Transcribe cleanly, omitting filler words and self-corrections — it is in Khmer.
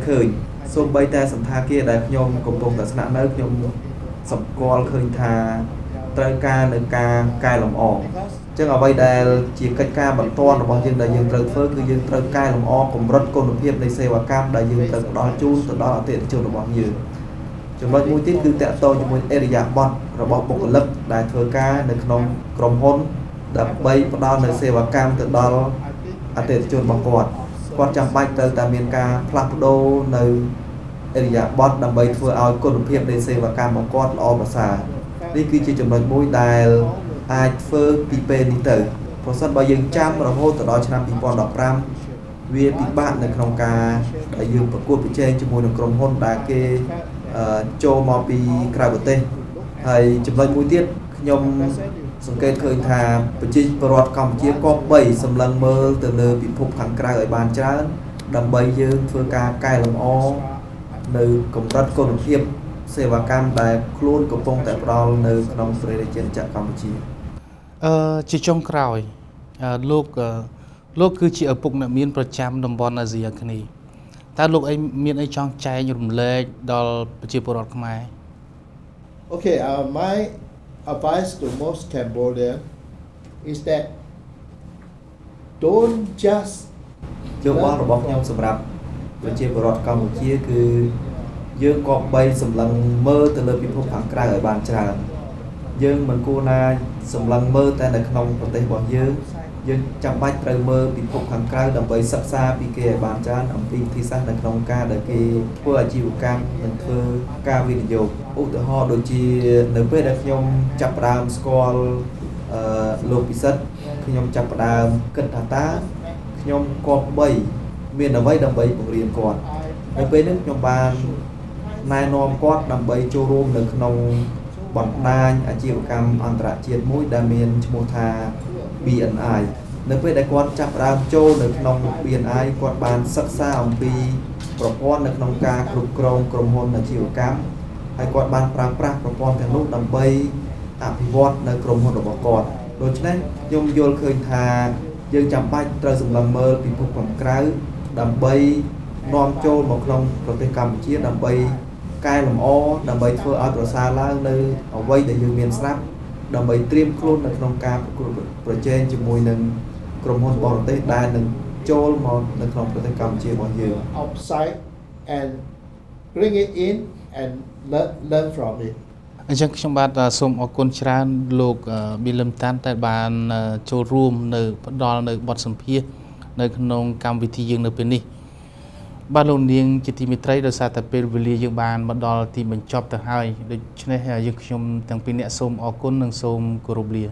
ឃើញសូម្បីតែសន្តាគារដែលខ្ញុំកំពុងតែស្នាក់នៅខ្ញុំសម្គាល់ឃើញថាត្រូវការនៅការកែលម្អចឹងអ្វីដែលជាកិច្ចការបន្ទាន់របស់យើងដែលយើងត្រូវធ្វើគឺយើងត្រូវកែលម្អកម្រិតគុណភាពនៃសេវាកម្មដែលយើងត្រូវផ្ដល់ជូនទៅដល់អតិថិជនរបស់យើងចំណុចមួយទៀតគឺតាក់ទងជាមួយអេរិយាបថរបស់បុគ្គលិកដែលធ្វើការនៅក្នុងក្រុមហ៊ុនដើម្បីផ្ដល់នូវសេវាកម្មទៅដល់អតិថិជនរបស់គាត់ចាំបាច់ត្រូវតែមានការផ្លាស់ប្ដូរនៅអេរិយាបថដើម្បីធ្វើឲ្យគុណភាពនៃសេវាកម្មរបស់គាត់ល្អប្រសើរនេះគឺជាចំណុចមួយដែលអាចធ្វើពីពេលនេះទៅប្រសិនបើយើងចាំរហូតទៅដល់ឆ្នាំ2015វាពិបាកនៅក្នុងការដែលយើងប្រកួតប្រជែងជាមួយនឹងក្រុមហ៊ុនដែលគេចូលមកពីក្រៅប្រទេសហើយចំណុចមួយទៀតខ្ញុំសង្កេតឃើញថាប្រជាពលរដ្ឋកម្ពុជាក៏បីសម្លឹងមើលទៅលើពិភពខាងក្រៅឲ្យបានច្រើនដើម្បីយើងធ្វើការកែលម្អនៅកម្រិតគុណភាពសេវាកម្មដែលខ្លួនកំពុងតែផ្ដល់នៅក្នុងប្រទេសជាតិកម្ពុជាជាចុងក្រោយលោកគឺជាឪពុកអ្នកមានប្រចាំតំបន់អាស៊ីអាគ្នេយ៍តើលោកអីមានអីចង់ចែករំលែកដល់ប្រជាពលរដ្ឋខ្មែរ Okay, my advice to most Cambodians is that don't just យោបល់របស់ខ្ញុំសម្រាប់ប្រជាពលរដ្ឋកម្ពុជាគឺយើងក៏បីសម្លឹងមើលទៅលើពិភពខាងក្រៅឲ្យបានច្រើនយើងមិនគួរណាសម្លឹងមើលតែនៅក្នុងប្រទេសរបស់យើងចាំបាច់ត្រូវមើលពិភពខាងក្រៅដើម្បីសិក្សាពីគេឲ្យបានច្រើនអំពីវិធីសាស្ត្រនៅក្នុងការដែលគេធ្វើអាជីវកម្មនិងធ្វើការវិនិយោគឧទាហរណ៍ដូចជានៅពេលដែលខ្ញុំចាប់ផ្ដើមស្គាល់លោកពិសិដ្ឋខ្ញុំចាប់ផ្ដើមគិតថាតើខ្ញុំគប្បីមានអ្វីដើម្បីបង្រៀនគាត់នៅពេលនេះខ្ញុំបានណែនាំគាត់ដើម្បីចូលរួមនៅក្នុងបណ្ដាញអាជីវកម្មអន្តរជាតិមួយដែលមានឈ្មោះថា BNI នៅពេលដែលគាត់ចាប់ផ្ដើមចូលនៅក្នុង BNI គាត់បានសិក្សាអំពីប្រព័ន្ធនៅក្នុងការគ្រប់គ្រងក្រុមហ៊ុនអាជីវកម្មហើយគាត់បានប្រើប្រាស់ប្រព័ន្ធទាំងនោះដើម្បីអភិវឌ្ឍនៅក្រុមហ៊ុនរបស់គាត់ដូច្នេះខ្ញុំយល់ឃើញថាយើងចាំបាច់ត្រូវសម្លឹងមើលពិភពខាងក្រៅដើម្បីនាំចូលមកក្នុងប្រទេសកម្ពុជាដើម្បីកែលម្អដើម្បីធ្វើឲ្យប្រសើរឡើងនៅអ្វីដែលយើងមានស្រាប់ដើម្បីត្រៀមខ្លួននៅក្នុងការប្រកួតប្រជែងជាមួយនឹងក្រុមហ៊ុនបរទេសដែលនឹងចូលមកនៅក្នុងប្រទេសកម្ពុជារបស់យើង outside and bring it in and learn from it អញ្ចឹងខ្ញុំបាទសូមអរគុណច្រើនលោកប៊ីលឹមតាន់ដែលបានចូលរួមនៅផ្ដល់នៅបទសម្ភាសន៍នៅក្នុងកម្មវិធីយើងនៅពេលនេះបាទលោកនាងជាទីមេត្រីដោយសារតែពេលវេលាយើងបានមកដល់ទីបញ្ចប់ទៅហើយដូច្នេះយើងខ្ញុំទាំងពីរអ្នកសូមអរគុណនិងសូមគោរពលា